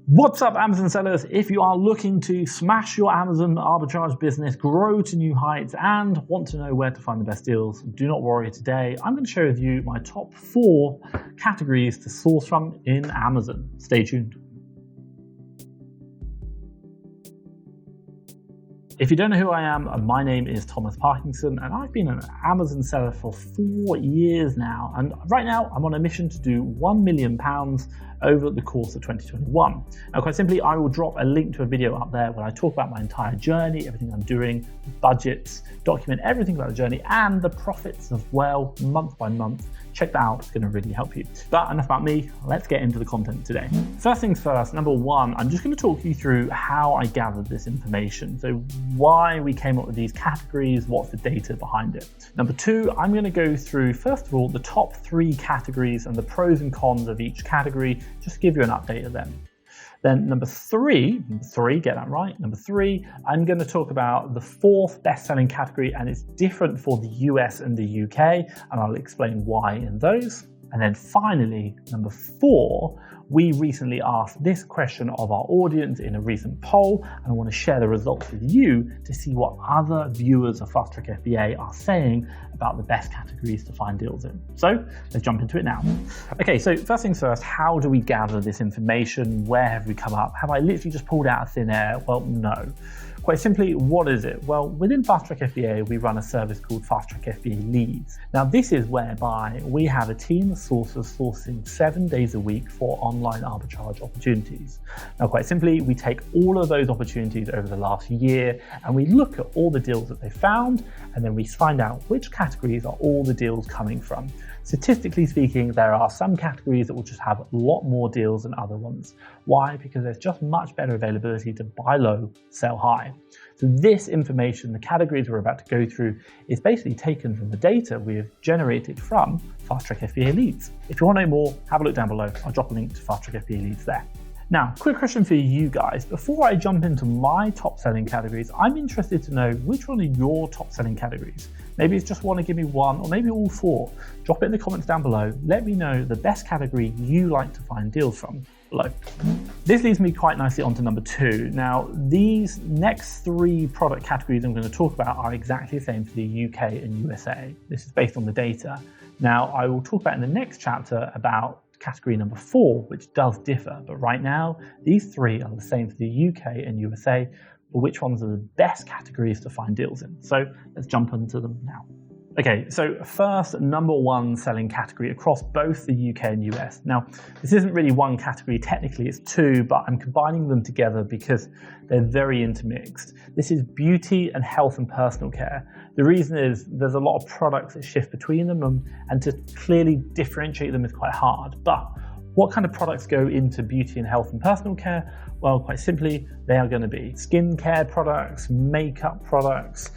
What's up, Amazon sellers? If you are looking to smash your Amazon arbitrage business, grow to new heights, and want to know where to find the best deals, do not worry. Today, I'm going to share with you my top 4 categories to source from in Amazon. Stay tuned. If you don't know who I am, my name is Thomas Parkinson, and I've been an Amazon seller for 4 years now. And right now, I'm on a mission to do £1 million over the course of 2021. Now, quite simply, I will drop a link to a video up there where I talk about my entire journey, everything I'm doing, budgets, document everything about the journey, and the profits as well, month by month. Check that out, it's going to really help you. But enough about me, let's get into the content today. First things first, number 1, I'm just going to talk you through how I gathered this information. So why we came up with these categories, what's the data behind it. Number 2, I'm going to go through, first of all, the top 3 categories and the pros and cons of each category, just to give you an update of them. Then number 3, get that right. Number 3, I'm going to talk about the 4th best-selling category, and it's different for the US and the UK, and I'll explain why in those. And then finally, number 4, we recently asked this question of our audience in a recent poll, and I want to share the results with you to see what other viewers of FastTrackFBA are saying about the best categories to find deals in. So let's jump into it now. Okay, so first things first, how do we gather this information? Where have we come up? Have I literally just pulled out of thin air? Well, no. Quite simply, what is it? Well, within FastTrackFBA, we run a service called FastTrackFBA Leads. Now, this is whereby we have a team of sourcers sourcing 7 days a week for online arbitrage opportunities. Now, quite simply, we take all of those opportunities over the last year and we look at all the deals that they found, and then we find out which categories are all the deals coming from. Statistically speaking, there are some categories that will just have a lot more deals than other ones. Why? Because there's just much better availability to buy low, sell high. So this information, the categories we're about to go through, is basically taken from the data we have generated from FastTrackFBA Leads. If you want to know more, have a look down below. I'll drop a link to FastTrackFBA Leads there. Now, quick question for you guys. Before I jump into my top selling categories, I'm interested to know which one are your top selling categories. Maybe it's just one to give me one, or maybe all 4. Drop it in the comments down below. Let me know the best category you like to find deals from below. This leads me quite nicely onto number 2. Now, these next 3 product categories I'm going to talk about are exactly the same for the UK and USA. This is based on the data. Now, I will talk about in the next chapter about category number 4, which does differ, but right now these 3 are the same for the UK and USA, but which ones are the best categories to find deals in. So let's jump into them now. Okay, so first, number 1 selling category across both the UK and US. Now, this isn't really one category, technically it's 2, but I'm combining them together because they're very intermixed. This is beauty and health and personal care. The reason is there's a lot of products that shift between them, and to clearly differentiate them is quite hard. But what kind of products go into beauty and health and personal care? Well, quite simply, they are going to be skincare products, makeup products,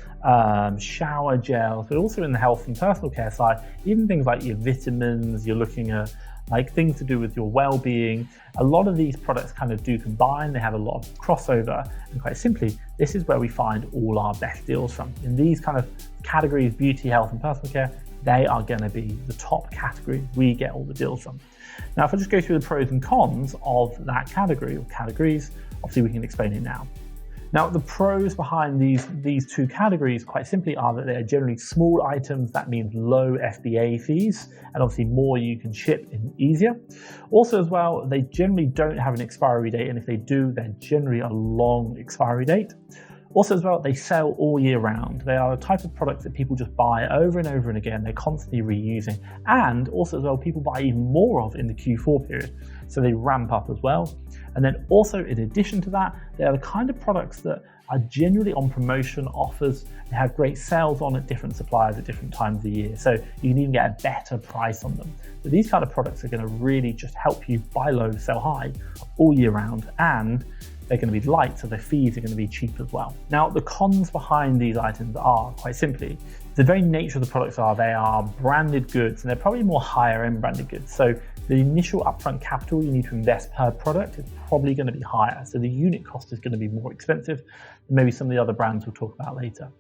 shower gels, but also in the health and personal care side, even things like your vitamins, you're looking at like things to do with your well-being. A lot of these products kind of do combine, they have a lot of crossover, and quite simply, this is where we find all our best deals from. In these kind of categories, beauty, health and personal care, they are going to be the top category we get all the deals from. Now, if I just go through the pros and cons of that category or categories, obviously we can explain it now. Now, the pros behind these 2 categories quite simply are that they're generally small items. That means low FBA fees, and obviously more you can ship in easier. Also as well, they generally don't have an expiry date, and if they do, they're generally a long expiry date. Also as well, they sell all year round. They are a type of product that people just buy over and over and again. They're constantly reusing. And also as well, people buy even more of in the Q4 period. So they ramp up as well. And then also in addition to that, they are the kind of products that are generally on promotion offers. They have great sales on at different suppliers at different times of the year. So you can even get a better price on them. So these kind of products are going to really just help you buy low, sell high all year round. And they're going to be light, so their fees are going to be cheap as well. Now, the cons behind these items are, quite simply, the very nature of the products are they are branded goods, and they're probably more higher end branded goods. So the initial upfront capital you need to invest per product is probably going to be higher. So the unit cost is going to be more expensive than maybe some of the other brands we'll talk about later.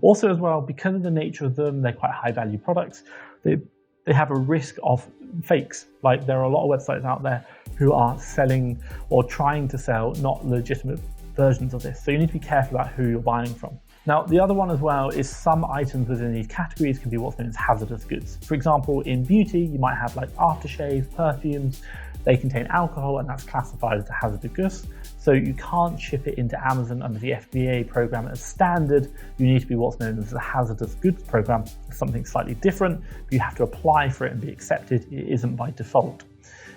Also as well, because of the nature of them, they're quite high value products. They they have a risk of fakes. Like there are a lot of websites out there who are selling or trying to sell not legitimate versions of this. So you need to be careful about who you're buying from. Now, the other one as well is some items within these categories can be what's known as hazardous goods. For example, in beauty, you might have like aftershave, perfumes. They contain alcohol and that's classified as a hazardous goods. So you can't ship it into Amazon under the FBA program as standard. You need to be what's known as the hazardous goods program. It's something slightly different, but you have to apply for it and be accepted. It isn't by default.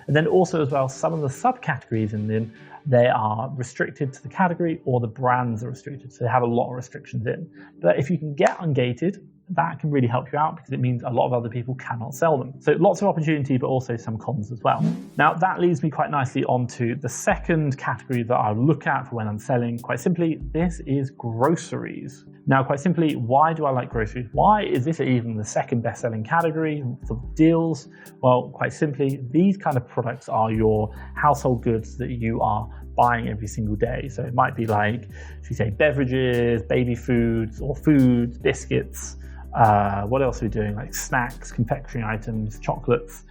And then also as well, some of the subcategories in them, they are restricted to the category or the brands are restricted. So they have a lot of restrictions in. But if you can get ungated, that can really help you out because it means a lot of other people cannot sell them. So lots of opportunity, but also some cons as well. Now that leads me quite nicely onto the second category that I look at for when I'm selling. Quite simply, this is groceries. Now, quite simply, why do I like groceries? Why is this even the second best selling category for deals? Well, quite simply, these kind of products are your household goods that you are buying every single day. So it might be like, should we say beverages, baby foods, or foods, biscuits. What else are we doing? Like snacks, confectionery items, chocolates.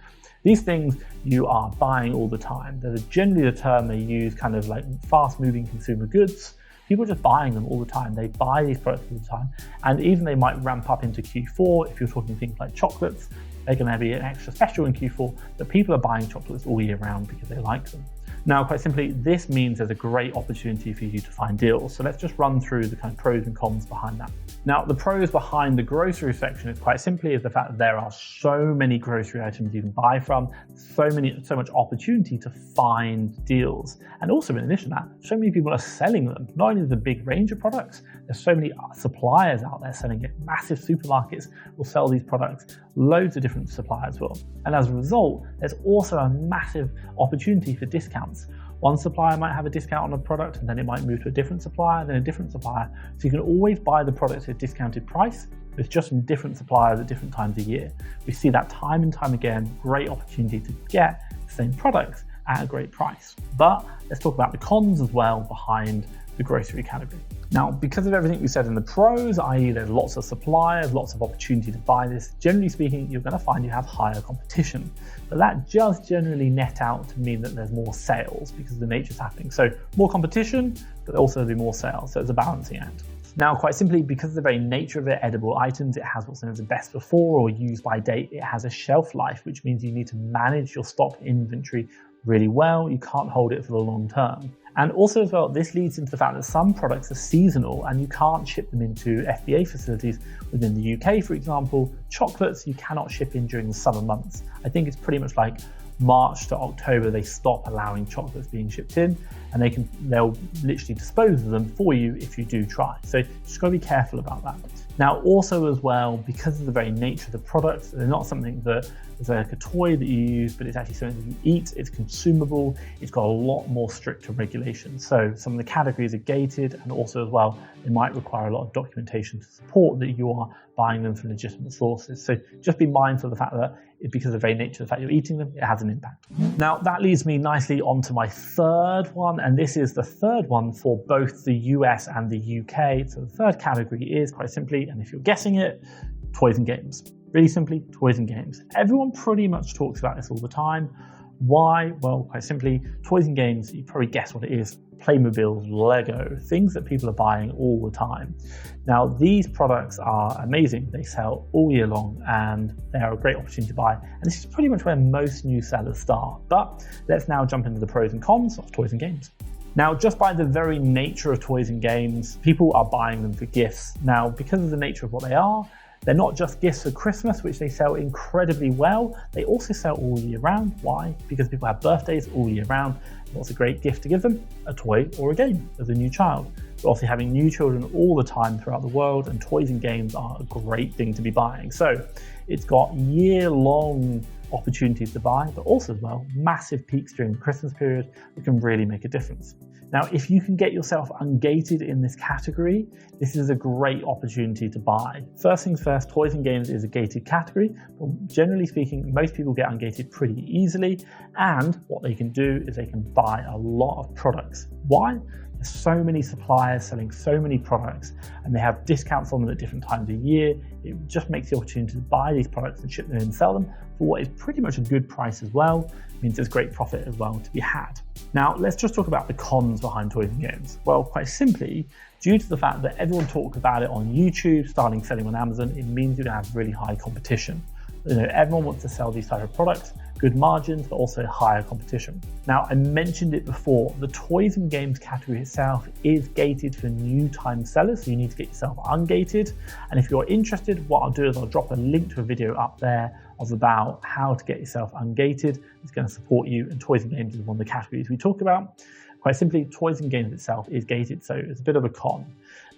These things you are buying all the time. They're generally the term they use, kind of like fast moving consumer goods. People are just buying them all the time. They buy these products all the time. And even they might ramp up into Q4. If you're talking things like chocolates, they're going to be an extra special in Q4, but people are buying chocolates all year round because they like them. Now, quite simply, this means there's a great opportunity for you to find deals. So let's just run through the kind of pros and cons behind that. Now, the pros behind the grocery section is quite simply is the fact that there are so many grocery items you can buy from, so much opportunity to find deals. And also in addition to that, so many people are selling them. Not only the big range of products, there's so many suppliers out there selling it. Massive supermarkets will sell these products. Loads of different suppliers will. And as a result, there's also a massive opportunity for discounts. One supplier might have a discount on a product and then it might move to a different supplier, then a different supplier. So you can always buy the product at a discounted price. It's just from different suppliers at different times a year. We see that time and time again, great opportunity to get the same products at a great price. But let's talk about the cons as well behind the grocery category. Now, because of everything we said in the pros, i.e. there's lots of suppliers, lots of opportunity to buy this, generally speaking, you're going to find you have higher competition. But that does generally net out to mean that there's more sales because of the nature is happening. So more competition, but also there'll be more sales. So it's a balancing act. Now, quite simply, because of the very nature of it, edible items, it has what's known as a best before or use by date. It has a shelf life, which means you need to manage your stock inventory really well. You can't hold it for the long term. And also as well, this leads into the fact that some products are seasonal and you can't ship them into FBA facilities within the UK. For example, chocolates you cannot ship in during the summer months. I think it's pretty much like March to October, they stop allowing chocolates being shipped in and they'll literally dispose of them for you if you do try. So just gotta be careful about that. Now also as well, because of the very nature of the products, they're not something that is like a toy that you use, but it's actually something that you eat, it's consumable, it's got a lot more stricter regulations. So some of the categories are gated and also as well, it might require a lot of documentation to support that you are buying them from legitimate sources. So just be mindful of the fact that because of the very nature of the fact you're eating them, it has an impact. Now that leads me nicely onto my third one, and this is the third one for both the US and the UK. So the third category is quite simply, and if you're guessing it, toys and games. Really simply, toys and games. Everyone pretty much talks about this all the time. Why? Well, quite simply, toys and games, you probably guess what it is. Playmobiles, Lego, things that people are buying all the time. Now, these products are amazing. They sell all year long and they are a great opportunity to buy. And this is pretty much where most new sellers start. But let's now jump into the pros and cons of toys and games. Now, just by the very nature of toys and games, people are buying them for gifts. Now, because of the nature of what they are, they're not just gifts for Christmas, which they sell incredibly well. They also sell all year round. Why? Because people have birthdays all year round. What's a great gift to give them? A toy or a game as a new child. We're obviously having new children all the time throughout the world, and toys and games are a great thing to be buying. So it's got year-long opportunities to buy, but also as well, massive peaks during the Christmas period that can really make a difference. Now, if you can get yourself ungated in this category, this is a great opportunity to buy. First things first, toys and games is a gated category, but generally speaking, most people get ungated pretty easily. And what they can do is they can buy a lot of products. Why? There's so many suppliers selling so many products, and they have discounts on them at different times of year. It just makes the opportunity to buy these products and ship them and sell them for what is pretty much a good price as well. It means there's great profit as well to be had. Now, let's just talk about the cons behind toys and games. Well, quite simply, due to the fact that everyone talks about it on YouTube, starting selling on Amazon, it means you're going to have really high competition. Everyone wants to sell these type of products, good margins, but also higher competition. Now, I mentioned it before, the toys and games category itself is gated for new time sellers, so you need to get yourself ungated. And if you're interested, what I'll do is I'll drop a link to a video up there of about how to get yourself ungated. It's going to support you, and toys and games is one of the categories we talk about. Quite simply, toys and games itself is gated, so it's a bit of a con.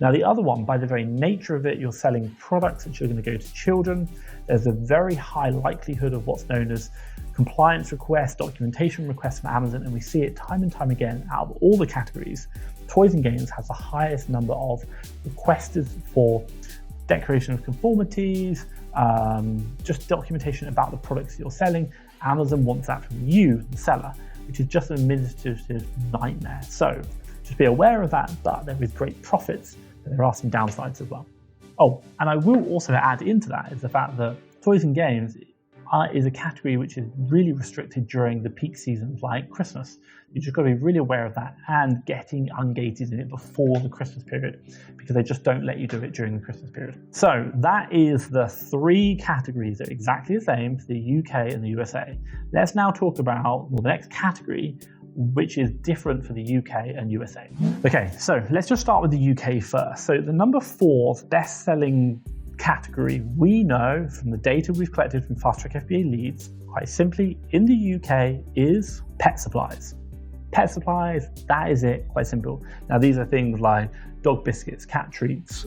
Now, the other one, by the very nature of it, you're selling products which are going to go to children. There's a very high likelihood of what's known as compliance requests, documentation requests from Amazon, and we see it time and time again out of all the categories. Toys and games has the highest number of requested for declaration of conformities, just documentation about the products you're selling. Amazon wants that from you, the seller, which is just an administrative nightmare. So just be aware of that, but there is great profits, but there are some downsides as well. Oh, and I will also add into that is the fact that toys and games is a category which is really restricted during the peak seasons like Christmas. You just got to be really aware of that and getting ungated in it before the Christmas period, because they just don't let you do it during the Christmas period. So that is the three categories that are exactly the same for the UK and the USA. Let's now talk about the next category, which is different for the UK and USA. Okay, so let's just start with the UK first. So the number 4 best-selling category we know from the data we've collected from FastTrackFBA leads, quite simply, in the UK is pet supplies. Pet supplies, that is it, quite simple. Now these are things like dog biscuits, cat treats,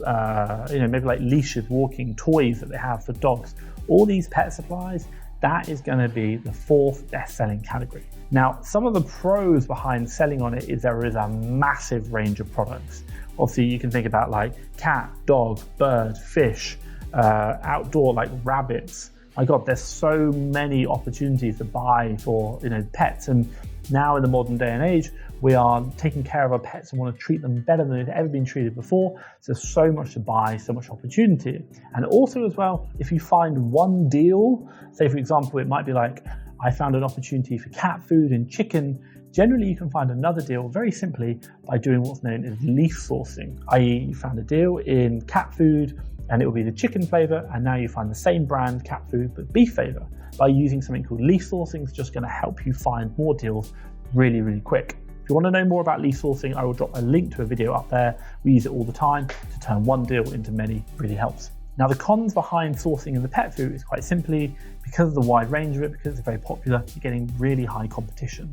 maybe like leashes, walking toys that they have for dogs. All these pet supplies, that is going to be the 4th best-selling category. Now, some of the pros behind selling on it is there is a massive range of products. Obviously, you can think about like cat, dog, bird, fish, outdoor like rabbits. My God, there's so many opportunities to buy for pets. And now in the modern day and age, we are taking care of our pets and want to treat them better than they've ever been treated before. So there's so much to buy, so much opportunity. And also as well, if you find one deal, say for example, it might be like, I found an opportunity for cat food and chicken. Generally, you can find another deal very simply by doing what's known as leaf sourcing, i.e. you found a deal in cat food and it will be the chicken flavor, and now you find the same brand cat food but beef flavor. By using something called leaf sourcing, it's just going to help you find more deals really, really quick. If you want to know more about leaf sourcing, I will drop a link to a video up there. We use it all the time to turn one deal into many. Really helps. Now, the cons behind sourcing in the pet food is quite simply because of the wide range of it, because it's very popular, you're getting really high competition.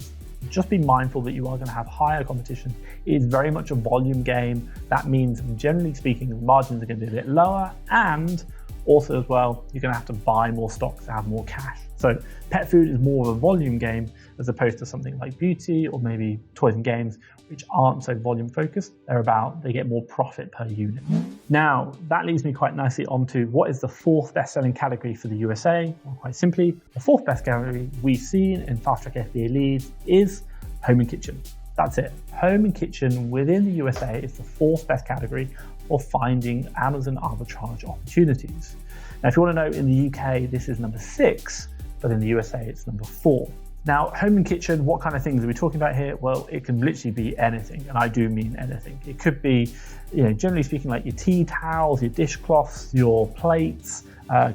Just be mindful that you are going to have higher competition. It is very much a volume game. That means, generally speaking, the margins are going to be a bit lower, and also as well, you're going to have to buy more stock to have more cash. So pet food is more of a volume game as opposed to something like beauty or maybe toys and games, which aren't so volume focused. They get more profit per unit. Now, that leads me quite nicely onto what is the 4th best-selling category for the USA. Well, quite simply, the 4th best category we've seen in FastTrackFBA leads is home and kitchen. That's it. Home and kitchen within the USA is the 4th best category for finding Amazon arbitrage opportunities. Now, if you want to know, in the UK, this is number 6, but in the USA, it's number 4. Now, home and kitchen, what kind of things are we talking about here? Well, it can literally be anything, and I do mean anything. It could be, generally speaking, like your tea towels, your dishcloths, your plates,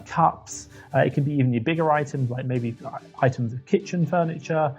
cups. It can be even your bigger items, like maybe items of kitchen furniture.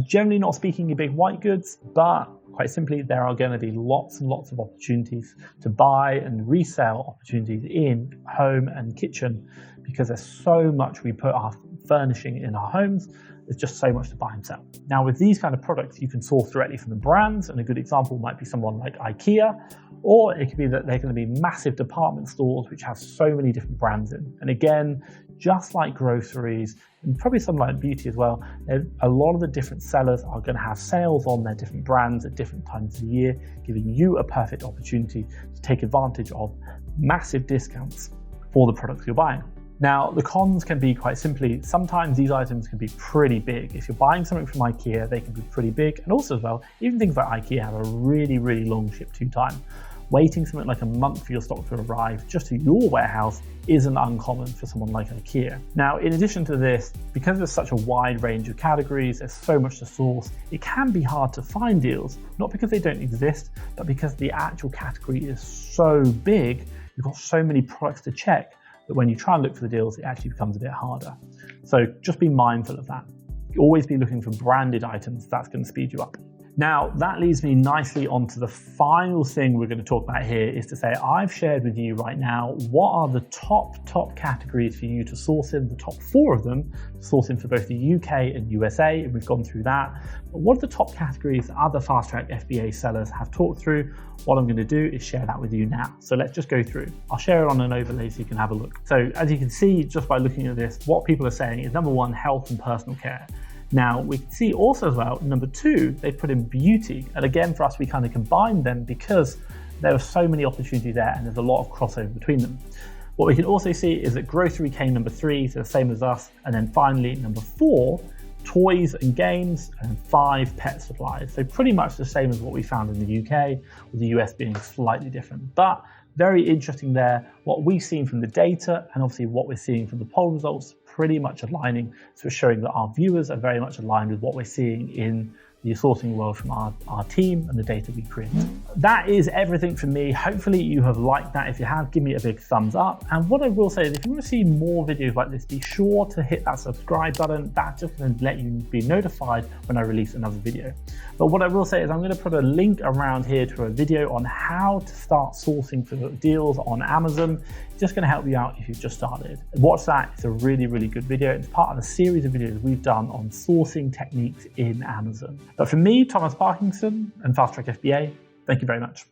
Generally not speaking your big white goods, but quite simply, there are going to be lots and lots of opportunities to buy and resell opportunities in home and kitchen, because there's so much we put our furnishing in our homes. There's just so much to buy and sell. Now, with these kind of products, you can source directly from the brands, and a good example might be someone like IKEA, or it could be that they're going to be massive department stores which have so many different brands in. And again, just like groceries, and probably some like beauty as well, a lot of the different sellers are going to have sales on their different brands at different times of the year, giving you a perfect opportunity to take advantage of massive discounts for the products you're buying. Now, the cons can be quite simply, sometimes these items can be pretty big. If you're buying something from IKEA, they can be pretty big. And also as well, even things like IKEA have a really, really long ship-to time. Waiting something like a month for your stock to arrive just to your warehouse isn't uncommon for someone like IKEA. Now, in addition to this, because there's such a wide range of categories, there's so much to source, it can be hard to find deals, not because they don't exist, but because the actual category is so big, you've got so many products to check that when you try and look for the deals, it actually becomes a bit harder. So just be mindful of that. Always be looking for branded items. That's going to speed you up. Now, that leads me nicely onto the final thing we're going to talk about here, is to say I've shared with you right now what are the top categories for you to source in, the top 4 of them, sourcing for both the UK and USA, and we've gone through that. But what are the top categories other FastTrackFBA sellers have talked through? What I'm going to do is share that with you now. So let's just go through. I'll share it on an overlay so you can have a look. So as you can see, just by looking at this, what people are saying is number 1, health and personal care. Now, we can see also as well, number 2, they put in beauty. And again, for us, we kind of combined them because there are so many opportunities there and there's a lot of crossover between them. What we can also see is that grocery came number 3, so the same as us. And then finally, number 4, toys and games, and 5, pet supplies. So pretty much the same as what we found in the UK, with the US being slightly different. But very interesting there, what we've seen from the data and obviously what we're seeing from the poll results, pretty much aligning. So we're showing that our viewers are very much aligned with what we're seeing in the sourcing world from our team and the data we create. That is everything from me. Hopefully you have liked that. If you have, give me a big thumbs up. And what I will say is if you want to see more videos like this, be sure to hit that subscribe button. That's just going to let you be notified when I release another video. But what I will say is I'm going to put a link around here to a video on how to start sourcing for deals on Amazon. It's just going to help you out if you've just started. Watch that. It's a really, really good video. It's part of a series of videos we've done on sourcing techniques in Amazon. But from me, Thomas Parkinson and FastTrackFBA, thank you very much.